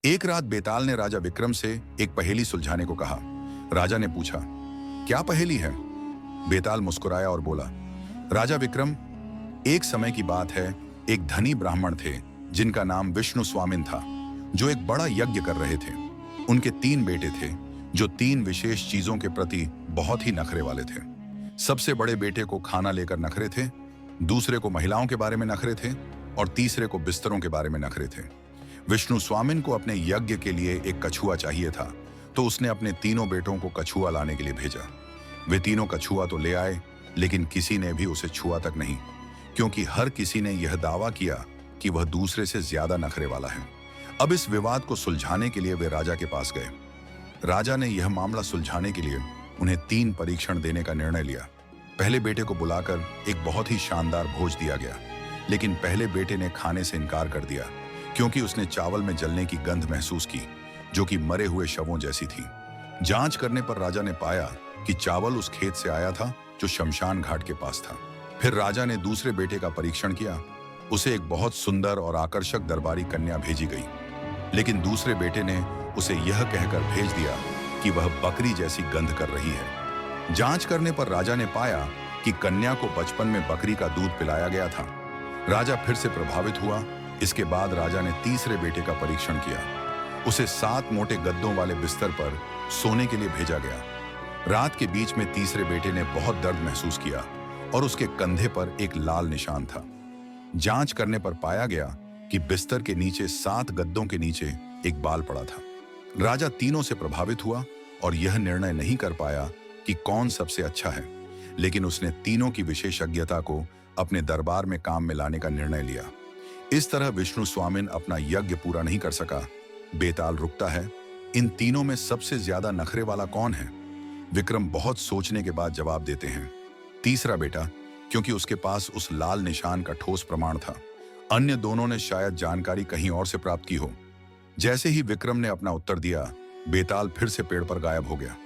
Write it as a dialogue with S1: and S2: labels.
S1: एक रात बेताल ने राजा विक्रम से एक पहेली सुलझाने को कहा। राजा ने पूछा, क्या पहेली है? बेताल मुस्कुराया और बोला, राजा विक्रम, एक समय की बात है, एक धनी ब्राह्मण थे जिनका नाम विष्णु स्वामिन था, जो एक बड़ा यज्ञ कर रहे थे। उनके 3 बेटे थे, जो 3 विशेष चीजों के प्रति बहुत ही नखरे वाले थे। सबसे बड़े बेटे को खाना लेकर नखरे थे, दूसरे को महिलाओं के बारे में नखरे थे और तीसरे को बिस्तरों के बारे में नखरे थे। विष्णु स्वामिन को अपने यज्ञ के लिए एक कछुआ चाहिए था, तो उसने अपने तीनों बेटों को कछुआ लाने के लिए भेजा। वे तीनों कछुआ तो ले आए, लेकिन किसी ने भी उसे छुआ तक नहीं, क्योंकि हर किसी ने यह दावा किया कि वह दूसरे से ज्यादा नखरे वाला है। अब इस विवाद को सुलझाने के लिए वे राजा के पास गए। राजा ने यह मामला सुलझाने के लिए उन्हें 3 परीक्षण देने का निर्णय लिया। पहले बेटे को बुलाकर एक बहुत ही शानदार भोज दिया गया, लेकिन पहले बेटे ने खाने से इनकार कर दिया, क्योंकि उसने चावल में जलने की गंध महसूस की, जो कि मरे हुए शवों जैसी थी। जांच करने पर राजा ने पाया कि चावल उस खेत से आया था जो शमशान घाट के पास था। फिर राजा ने दूसरे बेटे का परीक्षण किया। उसे एक बहुत सुंदर और आकर्षक दरबारी कन्या भेजी गई, लेकिन दूसरे बेटे ने उसे यह कहकर भेज दिया कि वह बकरी जैसी गंध कर रही है। जांच करने पर राजा ने पाया कि कन्या को बचपन में बकरी का दूध पिलाया गया था। राजा फिर से प्रभावित हुआ। इसके बाद राजा ने तीसरे बेटे का परीक्षण किया। उसे 7 मोटे गद्दों वाले बिस्तर पर सोने के लिए भेजा गया। रात के बीच में तीसरे बेटे ने बहुत दर्द महसूस किया और उसके कंधे पर एक लाल निशान था। जांच करने पर पाया गया कि बिस्तर के नीचे 7 गद्दों के नीचे एक बाल पड़ा था। राजा तीनों से प्रभावित हुआ और यह निर्णय नहीं कर पाया कि कौन सबसे अच्छा है, लेकिन उसने तीनों की विशेषज्ञता को अपने दरबार में काम में लाने का निर्णय लिया। इस तरह विष्णु स्वामिन अपना यज्ञ पूरा नहीं कर सका। बेताल रुकता है, इन तीनों में सबसे ज्यादा नखरे वाला कौन है? विक्रम बहुत सोचने के बाद जवाब देते हैं, तीसरा बेटा, क्योंकि उसके पास उस लाल निशान का ठोस प्रमाण था। अन्य दोनों ने शायद जानकारी कहीं और से प्राप्त की हो। जैसे ही विक्रम ने अपना उत्तर दिया, बेताल फिर से पेड़ पर गायब हो गया।